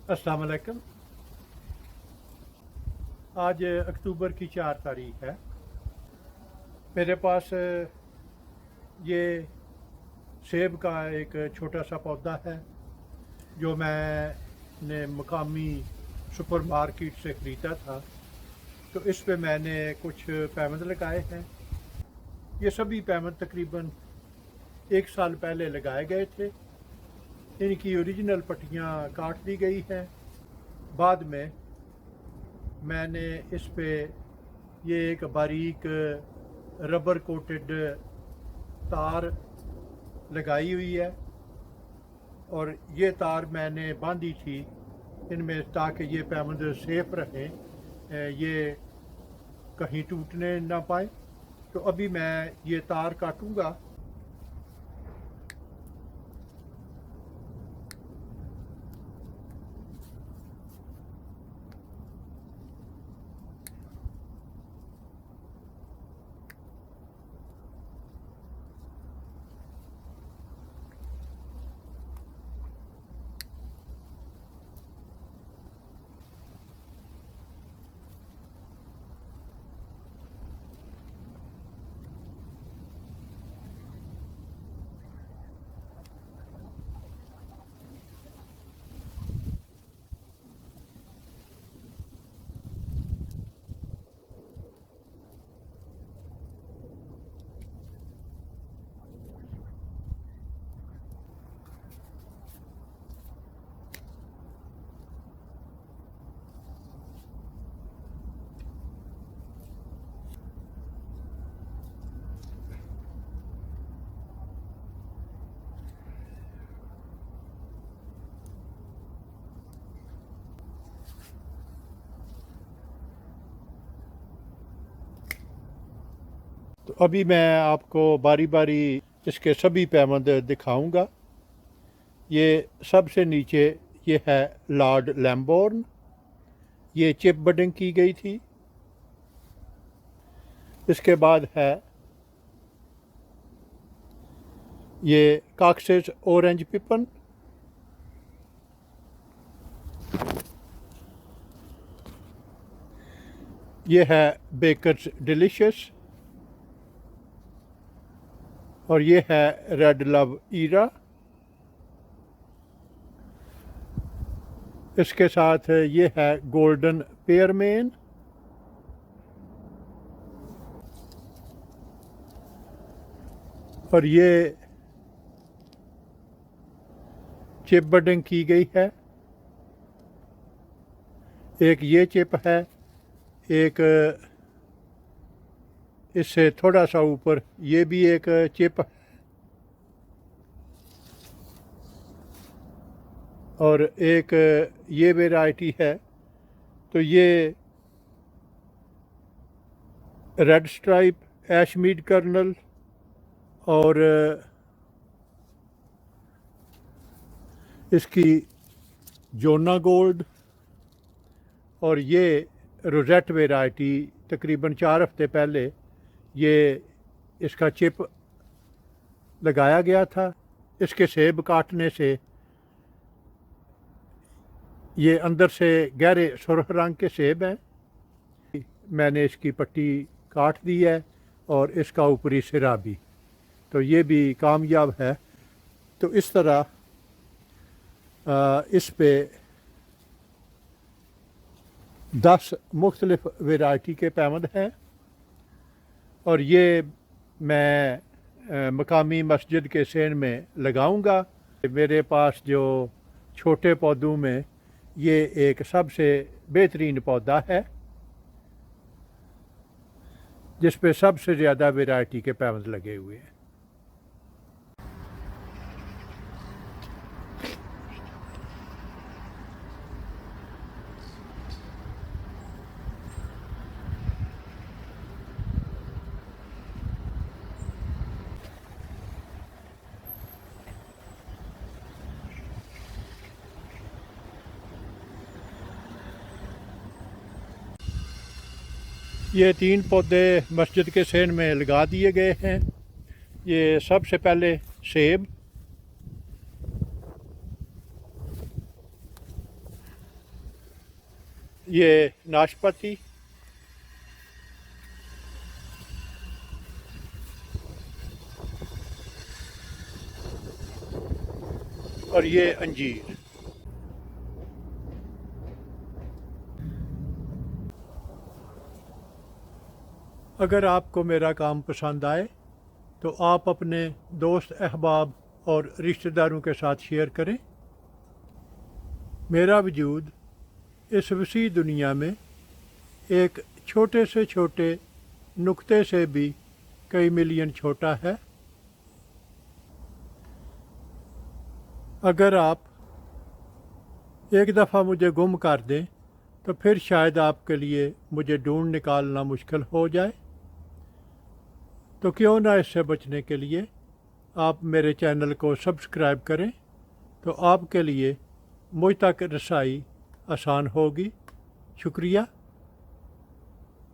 अस्सलाम वालेकुम। आज अक्टूबर की 4 तारीख है। मेरे पास ये सेब का एक छोटा सा पौधा है जो मैंने मकामी सुपरमार्केट से ख़रीदा था। तो इस पे मैंने कुछ पैवंद लगाए हैं। ये सभी पैवंद तकरीबन 1 साल पहले लगाए गए थे। इनकी ओरिजिनल पट्टियाँ काट दी गई हैं। बाद में मैंने इस पे ये एक बारीक रबर कोटेड तार लगाई हुई है और ये तार मैंने बांधी थी इनमें ताकि ये पैवंद सेफ रहें, ये कहीं टूटने ना पाए। तो अभी मैं ये तार काटूंगा। तो अभी मैं आपको बारी बारी इसके सभी पैवंद दिखाऊंगा। ये सबसे नीचे ये है लॉर्ड लैम्बोर्न, ये चिप बडिंग की गई थी। इसके बाद है ये कॉक्सेस ऑरेंज पिपन, ये है बेकर्स डिलीशियस और ये है रेड लव ईरा। इसके साथ ये है गोल्डन पेयरमेन, और ये चिप बडिंग की गई है। एक ये चिप है, एक इससे थोड़ा सा ऊपर ये भी एक चिप, और एक ये वेराइटी है। तो ये रेड स्ट्राइप, एशमीड कर्नल और इसकी जोना गोल्ड, और ये रोजेट वेराइटी तकरीबन 4 हफ्ते पहले ये इसका चिप लगाया गया था। इसके सेब काटने से ये अंदर से गहरे सुर्ख रंग के सेब हैं। मैंने इसकी पट्टी काट दी है और इसका ऊपरी सिरा भी, तो ये भी कामयाब है। तो इस तरह इस पे 10 मुख्तलिफ वैरायटी के पैवंद हैं और ये मैं मकामी मस्जिद के सेन में लगाऊंगा। मेरे पास जो छोटे पौधों में ये एक सबसे बेहतरीन पौधा है जिस पे सबसे ज़्यादा वैरायटी के पैवंद लगे हुए हैं। ये 3 पौधे मस्जिद के सेन में लगा दिए गए हैं। ये सबसे पहले सेब, ये नाशपाती, और ये अंजीर। अगर आपको मेरा काम पसंद आए तो आप अपने दोस्त अहबाब और रिश्तेदारों के साथ शेयर करें। मेरा वजूद इस वसी दुनिया में एक छोटे से छोटे नुक्ते से भी कई मिलियन छोटा है। अगर आप एक दफ़ा मुझे गुम कर दें तो फिर शायद आपके लिए मुझे ढूंढ निकालना मुश्किल हो जाए। तो क्यों ना इससे बचने के लिए आप मेरे चैनल को सब्सक्राइब करें, तो आपके लिए मुझ तक रसाई आसान होगी। शुक्रिया।